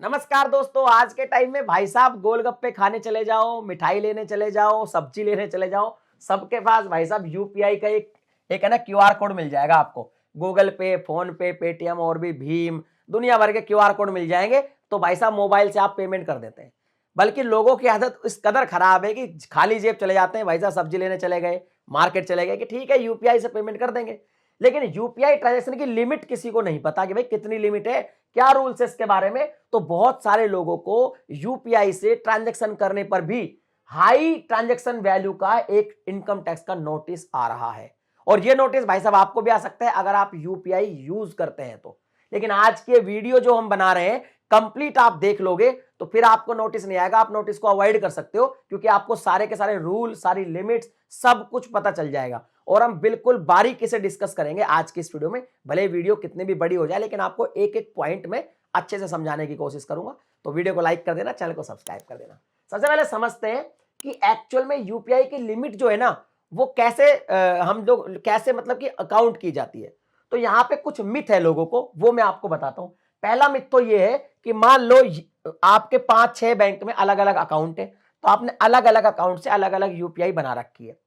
नमस्कार दोस्तों, आज के टाइम में भाई साहब गोलगप्पे खाने चले जाओ, मिठाई लेने चले जाओ, सब्जी लेने चले जाओ, सबके पास भाई साहब यूपीआई का एक है ना क्यूआर कोड मिल जाएगा आपको। गूगल पे, फोन पे, पेटीएम और भी भीम, दुनिया भर के क्यूआर कोड मिल जाएंगे। तो भाई साहब मोबाइल से आप पेमेंट कर देते हैं। बल्कि लोगों की आदत इस कदर खराब है कि खाली जेब चले जाते हैं। भाई साहब सब्जी लेने चले गए, मार्केट चले गए कि ठीक है यूपीआई से पेमेंट कर देंगे, लेकिन यूपीआई ट्रांजैक्शन की लिमिट किसी को नहीं पता कि भाई कितनी लिमिट है, क्या रूल्स है इसके बारे में। तो बहुत सारे लोगों को यूपीआई से ट्रांजैक्शन करने पर भी हाई ट्रांजैक्शन वैल्यू का एक इनकम टैक्स का नोटिस आ रहा है। और ये नोटिस भाई साहब आपको भी आ सकता है अगर आप यूपीआई यूज करते हैं तो। लेकिन आज के वीडियो जो हम बना रहे हैं कंप्लीट आप देख लोगे तो फिर आपको नोटिस नहीं आएगा। आप नोटिस को अवॉइड कर सकते हो क्योंकि आपको सारे के सारे रूल, सारी लिमिट्स, सब कुछ पता चल जाएगा। और हम बिल्कुल बारीकी से डिस्कस करेंगे आज की इस वीडियो में। भले वीडियो कितनी भी बड़ी हो जाए लेकिन आपको एक एक पॉइंट में अच्छे से समझाने की कोशिश करूंगा। तो वीडियो को लाइक कर देना, चैनल को सब्सक्राइब कर देना। सबसे पहले समझते हैं कि एक्चुअल में यूपीआई की लिमिट जो है ना वो कैसे हम लोग कैसे मतलब कि अकाउंट की जाती है। तो यहां पे कुछ मिथ है लोगों को, वो मैं आपको बताता हूं। पहला मिथ तो ये है कि मान लो आपके 5-6 बैंक में अलग अलग अकाउंट है, तो आपने अलग अलग अकाउंट से अलग अलग यूपीआई बना रखी है।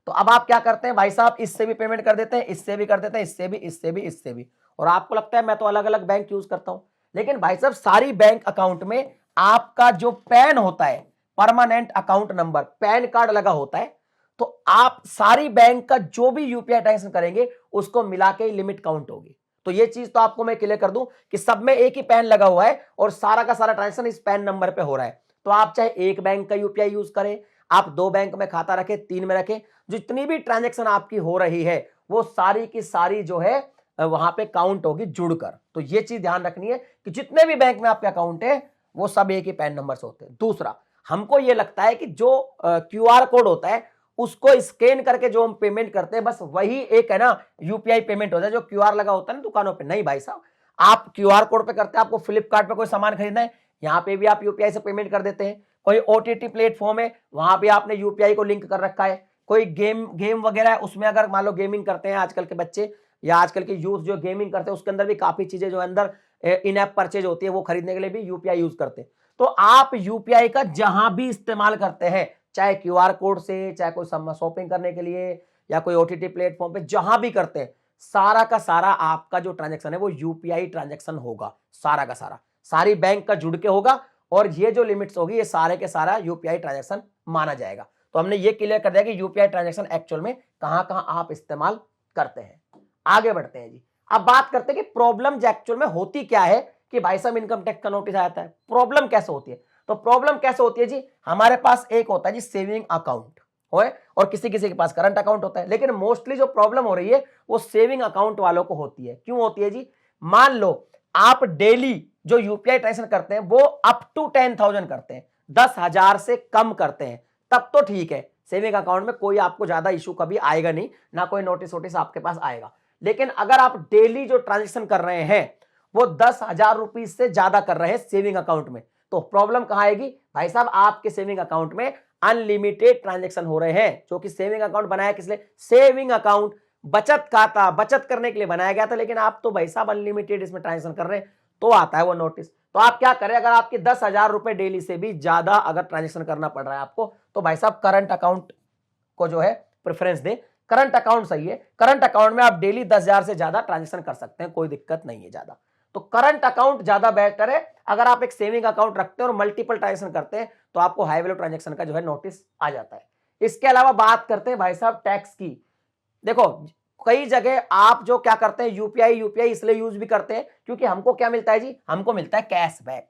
तो अब आप क्या करते हैं भाई साहब, इससे भी पेमेंट कर देते हैं, इससे भी कर देते हैं, इससे भी, इससे भी, इससे भी। और आपको लगता है मैं तो अलग अलग बैंक यूज करता हूं। लेकिन भाई साहब सारी बैंक अकाउंट में आपका जो पैन होता है, permanent account number, pan card लगा होता है। तो आप सारी बैंक का जो भी यूपीआई ट्रांजेक्शन करेंगे उसको मिला के लिमिट काउंट होगी। तो ये चीज तो आपको मैं क्लियर कर दूं कि सब में एक ही पैन लगा हुआ है और सारा का सारा ट्रांजेक्शन इस पैन नंबर पे हो रहा है। तो आप चाहे एक बैंक का यूपीआई यूज करें, आप 2 बैंक में खाता रखें, 3 में रखें, जितनी भी ट्रांजेक्शन आपकी हो रही है वो सारी की सारी जो है वहां पे काउंट होगी जुड़कर। तो ये चीज ध्यान रखनी है कि जितने भी बैंक में आपके अकाउंट है वो सब एक ही पैन नंबर से होते हैं। दूसरा, हमको ये लगता है कि जो क्यूआर कोड होता है उसको स्कैन करके जो हम पेमेंट करते हैं बस वही एक है ना यूपीआई पेमेंट होता है, जो क्यूआर लगा होता है ना दुकानों पे। नहीं भाई साहब, आप क्यूआर कोड पे करते हैं, आपको फ्लिपकार्ट पे कोई सामान खरीदना है, यहाँ पे भी आप यूपीआई से पेमेंट कर देते हैं। कोई ओटीटी प्लेटफॉर्म है वहां पे आपने यूपीआई को लिंक कर रखा है। कोई गेम वगैरह है उसमें अगर मान लो गेमिंग करते हैं आजकल के बच्चे या आजकल के यूथ जो गेमिंग करते हैं उसके अंदर भी काफी चीजें जो अंदर इन ऐप परचेज होती है वो खरीदने के लिए भी यूपीआई यूज करते हैं। तो आप यूपीआई का जहां भी इस्तेमाल करते हैं, चाहे क्यूआर कोड से, चाहे कोई शॉपिंग करने के लिए या कोई ओटीटी प्लेटफॉर्म पे जहां भी करते हैं, सारा का सारा आपका जो ट्रांजैक्शन है वो यूपीआई ट्रांजैक्शन होगा। सारा का सारा सारी बैंक का जुड़ के होगा और ये जो लिमिट्स होगी ये सारे के सारा यूपीआई ट्रांजैक्शन माना जाएगा। तो हमने ये क्लियर कर दिया कि यूपीआई ट्रांजैक्शन एक्चुअल में कहां कहां आप इस्तेमाल करते हैं। आगे बढ़ते हैं जी। अब बात करते हैं कि प्रॉब्लम एक्चुअल में होती क्या है कि भाई साहब इनकम टैक्स का नोटिस आता है। प्रॉब्लम कैसे होती है? तो प्रॉब्लम कैसे होती है जी, हमारे पास एक होता है जी सेविंग अकाउंट होए और किसी किसी के पास करंट अकाउंट होता है। लेकिन मोस्टली जो प्रॉब्लम हो रही है वो सेविंग अकाउंट वालों को होती है। क्यों होती है जी? मान लो आप डेली जो यूपीआई ट्रांजैक्शन करते हैं वो अप टू 10,000 करते हैं, 10,000 से कम करते हैं, तब तो ठीक है, सेविंग अकाउंट में कोई आपको ज्यादा इशू कभी आएगा नहीं, ना कोई नोटिस वोटिस आपके पास आएगा। लेकिन अगर आप डेली जो ट्रांजेक्शन कर रहे हैं वो 10,000 रुपीज से ज्यादा कर रहे हैं सेविंग अकाउंट में, तो प्रॉब्लम कहां आएगी भाई साहब? आपके सेविंग अकाउंट में अनलिमिटेड ट्रांजैक्शन हो रहे हैं। जो कि सेविंग अकाउंट बनाया किस लिए? सेविंग अकाउंट, बचत खाता, बचत करने के लिए बनाया गया था। लेकिन आप तो भाई साहब अनलिमिटेड इसमें ट्रांजैक्शन कर रहे हैं, तो आता है वो नोटिस। तो आप क्या करें, अगर आपके 10,000 रुपए डेली से भी ज्यादा अगर ट्रांजैक्शन करना पड़ रहा है आपको, तो भाई साहब करंट अकाउंट को जो है प्रेफरेंस दें। करंट अकाउंट सही है, करंट अकाउंट में आप डेली 10,000 से ज्यादा ट्रांजैक्शन कर सकते हैं, कोई दिक्कत नहीं है ज्यादा। तो करंट अकाउंट ज्यादा बेहतर है। अगर आप एक सेविंग अकाउंट रखते हैं और मल्टीपल ट्रांजैक्शन करते हैं तो आपको हाई वैल्यू ट्रांजैक्शन का जो है नोटिस आ जाता है। इसके अलावा बात करते हैं भाई साहब टैक्स की। देखो कई जगह आप जो क्या करते हैं, यूपीआई इसलिए यूज भी करते हैं क्योंकि हमको क्या मिलता है जी, हमको मिलता है कैशबैक।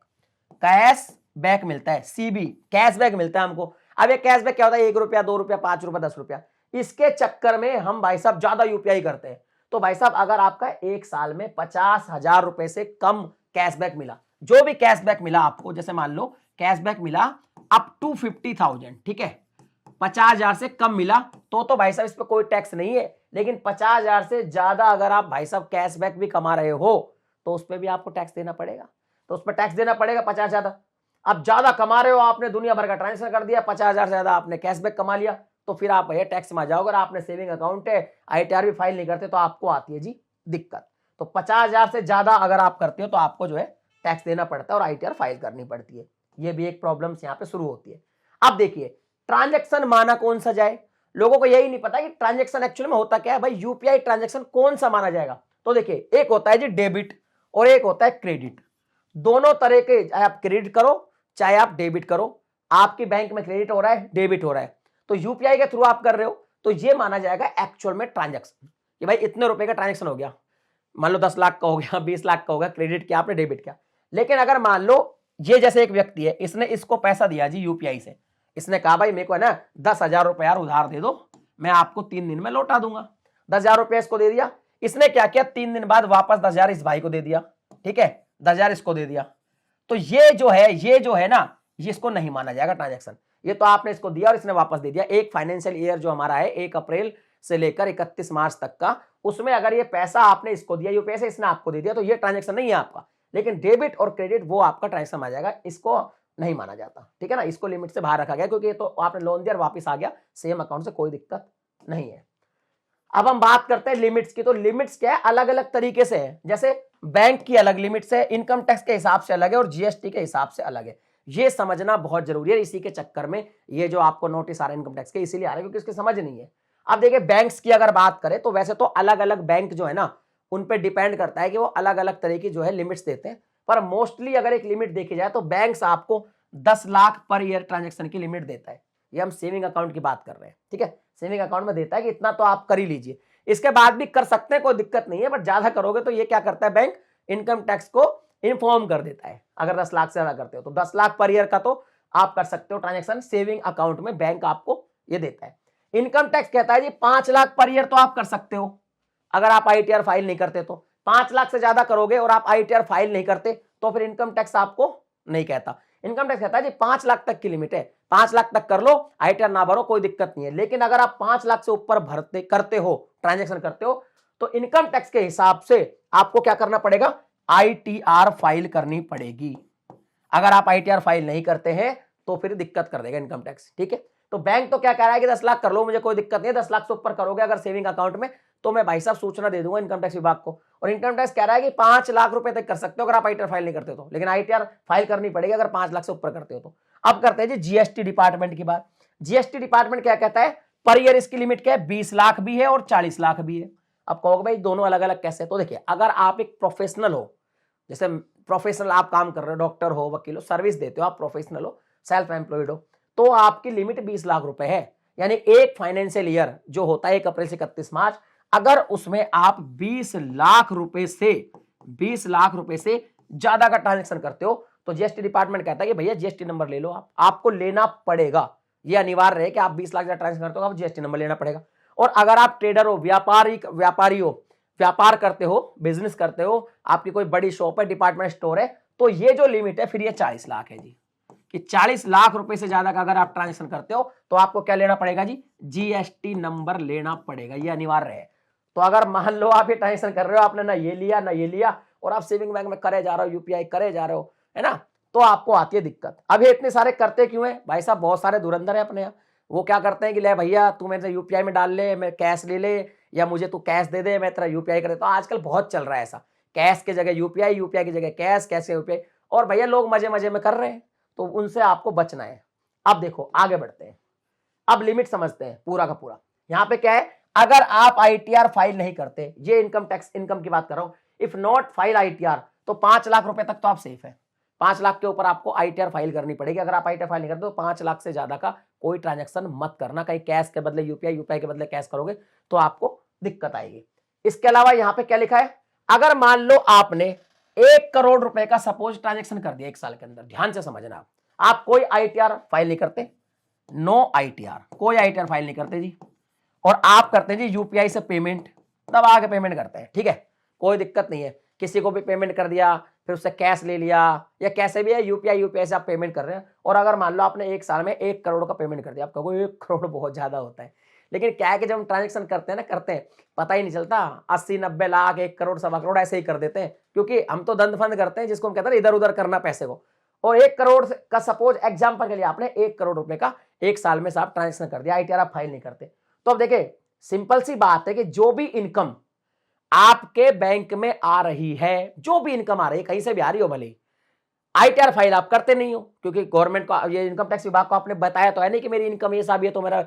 कैशबैक मिलता है, सीबी कैशबैक मिलता है हमको। अब ये कैशबैक क्या होता है? 1 रुपया, 2 रुपया, 5 रुपया, 10 रुपया, इसके चक्कर में हम भाई साहब ज्यादा यूपीआई करते हैं। तो भाई साहब अगर आपका एक साल में 50,000 रुपए से कम कैशबैक मिला, जो भी कैशबैक मिला आपको, जैसे मान लो कैशबैक मिला अप टू 50,000, ठीक है, 50,000 से कम मिला तो भाई साहब इस पर कोई टैक्स नहीं है। लेकिन 50,000 से ज्यादा अगर आप भाई साहब कैशबैक भी कमा रहे हो तो उस पर भी आपको टैक्स देना पड़ेगा। तो उस पर टैक्स देना पड़ेगा 50 ज्यादा। अब ज्यादा कमा रहे हो, आपने दुनिया भर का ट्रांजेक्शन कर दिया, 50,000 से ज्यादा आपने कैशबैक कमा लिया, तो फिर आप भैया टैक्स में आ जाओगे। अगर आपने सेविंग अकाउंट है, आईटीआर भी फाइल नहीं करते तो आपको आती है जी दिक्कत। तो 50,000 से ज्यादा अगर आप करते हो तो आपको जो है टैक्स देना पड़ता है और आईटीआर फाइल करनी पड़ती है। ये भी एक प्रॉब्लम यहाँ पे शुरू होती है। अब देखिए ट्रांजैक्शन माना कौन सा जाए, लोगों को यही नहीं पता कि ट्रांजैक्शन एक्चुअली में होता क्या है। भाई यूपीआई ट्रांजैक्शन कौन सा माना जाएगा, तो देखिए एक होता है जी डेबिट और एक होता है क्रेडिट। दोनों तरह के, चाहे आप क्रेडिट करो चाहे आप डेबिट करो, आपके बैंक में क्रेडिट हो रहा है डेबिट हो रहा है, तो यूपीआई के थ्रू आप कर रहे हो तो ये माना जाएगा एक्चुअल में ट्रांजैक्शन कि भाई इतने रुपए का ट्रांजैक्शन हो गया, मान लो 10 लाख का हो गया, 20 लाख का होगा, क्रेडिट किया आपने डेबिट किया। लेकिन अगर मान लो ये जैसे एक व्यक्ति है, इसने इसको पैसा दिया जी यूपीआई से, इसने कहा भाई मेरे को है ना 10,000 रुपए यार उधार दे दो, मैं आपको 3 दिन में लौटा दूंगा। 10,000 रुपए इसको दे दिया, इसने क्या किया 3 दिन बाद वापस 10,000 इस भाई को दे दिया, ठीक है 10,000 इसको दे दिया, तो ये जो है ना ये इसको नहीं माना जाएगा ट्रांजैक्शन। ये तो आपने इसको दिया और इसने वापस दे दिया। एक फाइनेंशियल ईयर जो हमारा है 1 अप्रैल से लेकर 31 मार्च तक का, उसमें अगर ये पैसा आपने इसको दिया यूपीआई से, इसने आपको दे दिया, तो ये ट्रांजैक्शन नहीं है आपका। लेकिन डेबिट और क्रेडिट वो आपका ट्रांजैक्शन आ जाएगा, इसको नहीं माना जाता, ठीक है ना, इसको लिमिट से बाहर रखा गया क्योंकि ये तो आपने लोन दिया और वापस आ गया सेम अकाउंट से, कोई दिक्कत नहीं है। अब हम बात करते हैं लिमिट्स की। तो लिमिट्स क्या है, अलग अलग तरीके से है। जैसे बैंक की अलग लिमिट्स है, इनकम टैक्स के हिसाब से अलग है और जीएसटी के हिसाब से अलग है। ये समझना बहुत जरूरी है। इसी के चक्कर में ये जो आपको नोटिस आ रहा है इनकम टैक्स के इसीलिए आ रहा है क्योंकि इसकी समझ नहीं है। अब देखिए बैंक्स की अगर बात करें तो वैसे तो अलग अलग बैंक जो है ना उन पे डिपेंड करता है कि वो अलग अलग तरह की जो है लिमिट्स देते हैं, पर मोस्टली अगर एक लिमिट देखी जाए तो बैंक्स आपको 10 लाख पर ईयर ट्रांजेक्शन की लिमिट देता है। ये हम सेविंग अकाउंट की बात कर रहे हैं, ठीक है, सेविंग अकाउंट में देता है कि इतना तो आप कर ही लीजिए, इसके बाद भी कर सकते हैं, कोई दिक्कत नहीं है, बट ज्यादा करोगे तो ये क्या करता है बैंक इनकम टैक्स को इन्फॉर्म कर देता है। अगर 10 लाख से ज्यादा करते हो तो 10 लाख पर ईयर का तो आप कर सकते हो ट्रांजेक्शन सेविंग अकाउंट में, बैंक आपको ये देता है। इनकम टैक्स कहता है जी 5 लाख पर ईयर तो आप कर सकते हो अगर आप आईटीआर फाइल नहीं करते तो। 5 लाख से ज्यादा करोगे और आप आईटीआर फाइल नहीं करते तो फिर इनकम टैक्स आपको नहीं कहता। इनकम टैक्स कहता है जी 5 लाख तक की लिमिट है, 5 लाख तक कर लो, आईटीआर ना भरो कोई दिक्कत नहीं है। लेकिन अगर आप 5 लाख से ऊपर भरते करते हो ट्रांजेक्शन करते हो तो इनकम टैक्स के हिसाब से आपको क्या करना पड़ेगा, आईटीआर फाइल करनी पड़ेगी। अगर आप आईटीआर फाइल नहीं करते हैं तो फिर दिक्कत कर देगा इनकम टैक्स, ठीक है। तो बैंक तो क्या कह रहा है कि 10 लाख कर लो, मुझे कोई दिक्कत नहीं है, 10 लाख से ऊपर करोगे अगर सेविंग अकाउंट में तो मैं भाई साहब सूचना दे दूंगा इनकम टैक्स विभाग को। और इनकम टैक्स कह रहा है कि 5 लाख रुपए तक कर सकते हो अगर आप आईटीआर फाइल नहीं करते तो, लेकिन आईटीआर फाइल करनी पड़ेगी अगर 5 लाख से ऊपर करते हो तो। अब करते हैं जी जीएसटी डिपार्टमेंट की बात। जीएसटी डिपार्टमेंट क्या कहता है, पर ईयर इसकी लिमिट क्या है, 20 लाख भी है और 40 लाख भी है। अब कहोगे भाई दोनों अलग अलग कैसे, तो देखिए अगर आप एक प्रोफेशनल हो, जैसे प्रोफेशनल आप काम कर रहे हो, डॉक्टर हो, वकील हो, सर्विस देते हो, आप प्रोफेशनल हो, सेल्फ एम्प्लॉयड हो, तो आपकी लिमिट 20 लाख रुपए है। यानी एक फाइनेंशियल ईयर जो होता है 1 अप्रैल से 31 मार्च, अगर उसमें आप 20 लाख रुपए से ज्यादा का ट्रांजेक्शन करते हो तो जीएसटी डिपार्टमेंट कहता है कि भैया जीएसटी नंबर ले लो, आपको लेना पड़ेगा। यह अनिवार्य है कि आप 20 लाख का ट्रांजेक्शन करते हो आप जीएसटी नंबर लेना पड़ेगा। और अगर आप ट्रेडर हो, व्यापारी हो, व्यापार करते हो, बिजनेस करते हो, आपकी कोई बड़ी शॉप है, डिपार्टमेंट स्टोर है, तो ये जो लिमिट है फिर ये 40 लाख है जी, कि 40 लाख रुपए से ज्यादा का अगर आप ट्रांजेक्शन करते हो तो आपको क्या लेना पड़ेगा जी, जीएसटी नंबर लेना पड़ेगा, ये अनिवार्य है। तो अगर मान लो आप ये ट्रांजेक्शन कर रहे हो, आपने ना ये लिया और आप सेविंग बैंक में करे जा रहे हो, यूपीआई करे जा रहे हो, है ना, तो आपको आती है दिक्कत। अब ये इतने सारे करते क्यों है भाई साहब, बहुत सारे धुरंधर है अपने यहाँ। वो क्या करते हैं कि ले भैया तू मेरे से यूपीआई में डाल ले, मैं कैश ले ले, या मुझे तू कैश दे दे, मैं तेरा यूपीआई कर देता हूं। आजकल बहुत चल रहा है ऐसा, कैश की जगह यूपीआई, यूपीआई की जगह कैश, कैश यूपीआई, और भैया लोग मजे मजे में कर रहे हैं, तो उनसे आपको बचना है। अब देखो आगे बढ़ते हैं, अब लिमिट समझते हैं पूरा का पूरा। यहां पे क्या है, अगर आप आईटीआर फाइल नहीं करते, ये इनकम टैक्स इनकम की बात कर रहा हूं, इफ नॉट फाइल आईटीआर, तो 5 लाख रुपए तक तो आप सेफ है। 5 लाख के ऊपर आपको आईटीआर फाइल करनी पड़ेगी। अगर आप आईटीआर फाइल नहीं करते तो 5 लाख से ज्यादा का कोई ट्रांजैक्शन मत करना। कहीं कैश के बदले यूपीआई, यूपीआई के बदले कैश करोगे तो आपको दिक्कत आएगी। इसके अलावा यहां पे क्या लिखा है, अगर मान लो आपने 1 करोड़ रुपए का सपोज ट्रांजैक्शन कर दिया 1 साल के अंदर, ध्यान से समझना, आप कोई आईटीआर फाइल नहीं करते, नो आईटीआर, कोई आईटीआर फाइल नहीं करते जी, और आप करते हैं जी यूपीआई से पेमेंट, दबा के पेमेंट करते हैं, ठीक है, कोई दिक्कत नहीं है। किसी को भी पेमेंट कर दिया, फिर उससे कैश ले लिया, या कैसे भी है यूपीआई से आप पेमेंट कर रहे हैं, और अगर मान लो आपने 1 साल में 1 करोड़ का पेमेंट कर दिया, आप कहोगे 1 करोड़ बहुत ज्यादा होता है, लेकिन क्या है कि जब हम ट्रांजेक्शन करते हैं पता ही नहीं चलता, 80-90 लाख, 1 करोड़, 1.25 करोड़ ऐसे ही कर देते हैं, क्योंकि हम तो दंड फंद करते हैं, जिसको हम कहते हैं इधर उधर करना पैसे को। और 1 करोड़ का सपोज एग्जाम्पल के लिए आपने 1 करोड़ रुपए का 1 साल में से आप ट्रांजेक्शन कर दिया, आईटीआर आप फाइल नहीं करते, तो अब देखिए सिंपल सी बात है कि जो भी इनकम आपके बैंक में आ रही है, जो भी इनकम आ रही है, कहीं से भी आ रही हो भले, आईटीआर फाइल आप करते नहीं हो, क्योंकि गवर्नमेंट को, ये इनकम टैक्स विभाग को आपने बताया तो है नहीं कि मेरी इनकम ये साहब, ये तो मेरा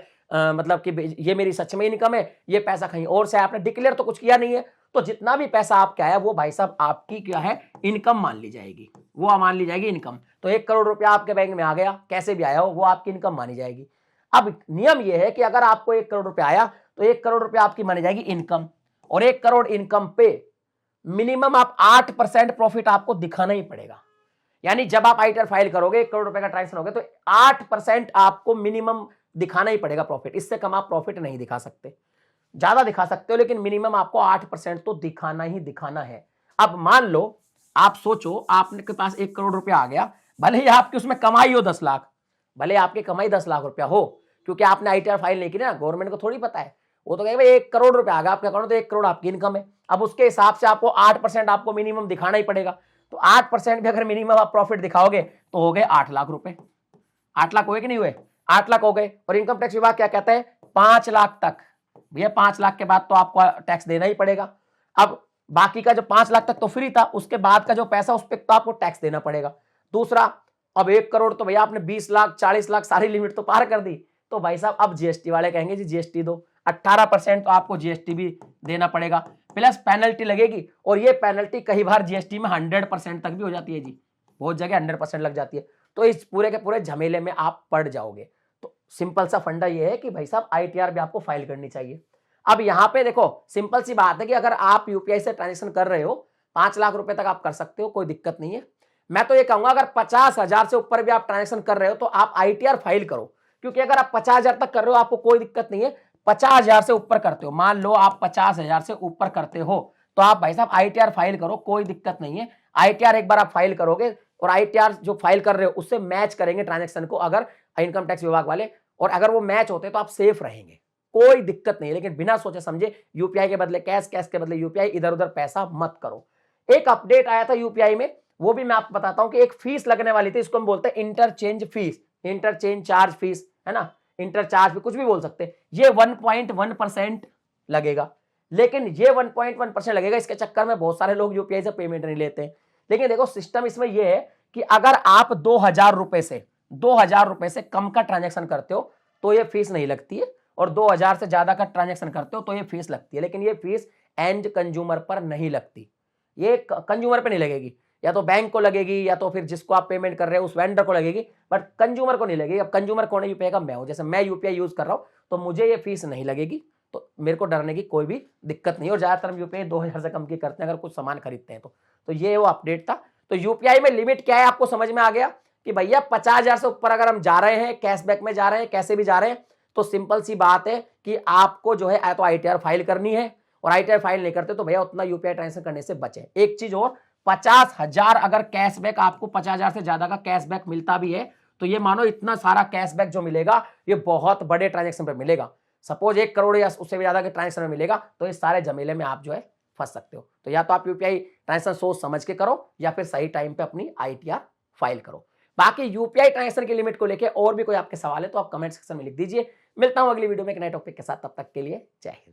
मतलब कि ये मेरी सच में इनकम है, ये पैसा कहीं और से, आपने डिक्लेयर तो कुछ किया नहीं है। तो जितना भी पैसा आपके आया वो भाई साहब आपकी क्या है, इनकम मान ली जाएगी, वो मान ली जाएगी इनकम। तो 1 करोड़ रुपया आपके बैंक में आ गया, कैसे भी आया हो, वो आपकी इनकम मानी जाएगी। अब नियम ये है कि अगर आपको 1 करोड़ रुपया आया तो 1 करोड़ रुपया आपकी मानी जाएगी इनकम, और 1 करोड़ इनकम पे मिनिमम आप 8% प्रॉफिट आपको दिखाना ही पड़ेगा। यानी जब आप आईटीआर फाइल करोगे, 1 करोड़ रुपए का ट्रांजेक्शन होगा, तो 8% आपको मिनिमम दिखाना ही पड़ेगा प्रॉफिट। इससे कम आप प्रॉफिट नहीं दिखा सकते, ज्यादा दिखा सकते हो लेकिन मिनिमम आपको 8% तो दिखाना ही दिखाना है। अब मान लो, आप सोचो आपके पास 1 करोड़ रुपया आ गया, भले ही आपकी उसमें कमाई हो 10 लाख, भले आपकी कमाई 10 लाख रुपया हो, क्योंकि आपने आईटीआर फाइल नहीं की ना, गवर्नमेंट को थोड़ी पता है, वो तो कहेगा 1 करोड़ रुपया आ गया आपके अकाउंट, तो 1 करोड़ आपकी इनकम है। अब उसके हिसाब से आपको 8% आपको मिनिमम दिखाना ही पड़ेगा। तो 8% भी अगर मिनिमम आप प्रॉफिट दिखाओगे तो हो गए 8 लाख रुपए। 8 लाख हुए कि नहीं हुए? 8 लाख हो गए। और इनकम टैक्स विभाग क्या कहता है, 5 लाख तक, भैया 5 लाख के बाद तो आपको टैक्स देना ही पड़ेगा। अब बाकी का जो 5 लाख तक तो फ्री था, उसके बाद का जो पैसा उस पर तो आपको टैक्स देना पड़ेगा। दूसरा, अब 1 करोड़ तो भैया आपने 20 लाख 40 लाख सारी लिमिट तो पार कर दी, तो भाई साहब अब जीएसटी वाले कहेंगे जी जीएसटी दो, 18% तो आपको जीएसटी भी देना पड़ेगा, प्लस पेनल्टी लगेगी। और ये पेनल्टी कई बार जीएसटी में 100% तक भी हो जाती है जी, बहुत जगह 100% लग जाती है। तो इस पूरे के पूरे झमेले में आप पड़ जाओगे। तो सिंपल सा फंडा ये है कि भाई साहब आईटीआर भी आपको फाइल करनी चाहिए। अब यहां पे देखो सिंपल सी बात है कि अगर आप यूपीआई से ट्रांजेक्शन कर रहे हो 5 लाख रुपए तक आप कर सकते हो, कोई दिक्कत नहीं है। मैं तो ये कहूंगा अगर 50,000 से ऊपर भी आप ट्रांजेक्शन कर रहे हो तो आप आईटीआर फाइल करो, क्योंकि अगर आप 50,000 तक कर रहे हो आपको कोई दिक्कत नहीं है। 50,000 से ऊपर करते हो, मान लो आप 50,000 से ऊपर करते हो, तो आप भाई साहब आईटीआर फाइल करो, कोई दिक्कत नहीं है। आईटीआर एक बार आप फाइल करोगे और आईटीआर जो फाइल कर रहे हो उससे मैच करेंगे ट्रांजेक्शन को अगर इनकम टैक्स विभाग वाले, और अगर वो मैच होते तो आप सेफ रहेंगे, कोई दिक्कत नहीं है। लेकिन बिना सोचे समझे यूपीआई के बदले कैश, कैश के बदले यूपीआई, इधर उधर पैसा मत करो। एक अपडेट आया था यूपीआई में, वो भी मैं आपको बताता हूं कि एक फीस लगने वाली थी, इसको हम बोलते हैं interchange fees, interchange charge fees, है ना, इंटरचार्ज भी कुछ भी बोल सकते हैं। ये 1.1% लगेगा, लेकिन ये 1.1% लगेगा, इसके चक्कर में बहुत सारे लोग यूपीआई से पेमेंट नहीं लेते हैं। लेकिन देखो सिस्टम इसमें यह है कि अगर आप 2,000 रुपए से कम का ट्रांजेक्शन करते हो तो ये फीस नहीं लगती है, और 2,000 से ज्यादा का ट्रांजेक्शन करते हो तो ये फीस लगती है। लेकिन ये फीस एंड कंज्यूमर पर नहीं लगती, ये कंज्यूमर पर नहीं लगेगी, या तो बैंक को लगेगी या तो फिर जिसको आप पेमेंट कर रहे हो उस वेंडर को लगेगी, बट कंज्यूमर को नहीं लगेगी। अब कंज्यूमर कौन है? यूपीआई का मैं हूं, जैसे मैं यूपीआई यूज कर रहा हूं तो मुझे ये फीस नहीं लगेगी, तो मेरे को डरने की कोई भी दिक्कत नहीं। और ज्यादातर हम यूपीआई 2,000 से कम की करते हैं अगर कुछ सामान खरीदते हैं तो ये वो अपडेट था। तो यूपीआई में लिमिट क्या है आपको समझ में आ गया कि भैया 50,000 से ऊपर अगर हम जा रहे हैं, कैशबैक में जा रहे हैं, कैसे भी जा रहे हैं, तो सिंपल सी बात है कि आपको जो है तो आईटीआर फाइल करनी है, और आईटीआर फाइल नहीं करते तो भैया उतना यूपीआई ट्रांजेक्शन करने से बचे। एक चीज और, 50,000 अगर कैशबैक आपको 50,000 से ज्यादा का कैशबैक मिलता भी है तो ये मानो इतना सारा कैशबैक जो मिलेगा ये बहुत बड़े ट्रांजेक्शन पे मिलेगा। सपोज 1 करोड़ या उससे भी ज्यादा के ट्रांजेक्शन में मिलेगा तो इस सारे झमेले में आप जो है फंस सकते हो। तो या तो आप यूपीआई ट्रांजेक्शन सोच समझ के करो या फिर सही टाइम पे अपनी आईटीआर फाइल करो। बाकी यूपीआई ट्रांजेक्शन की लिमिट को लेकर और भी कोई आपके सवाल है तो आप कमेंट सेक्शन में लिख दीजिए। मिलता हूं अगली वीडियो में एक नए टॉपिक के साथ, तब तक के लिए जय हिंद।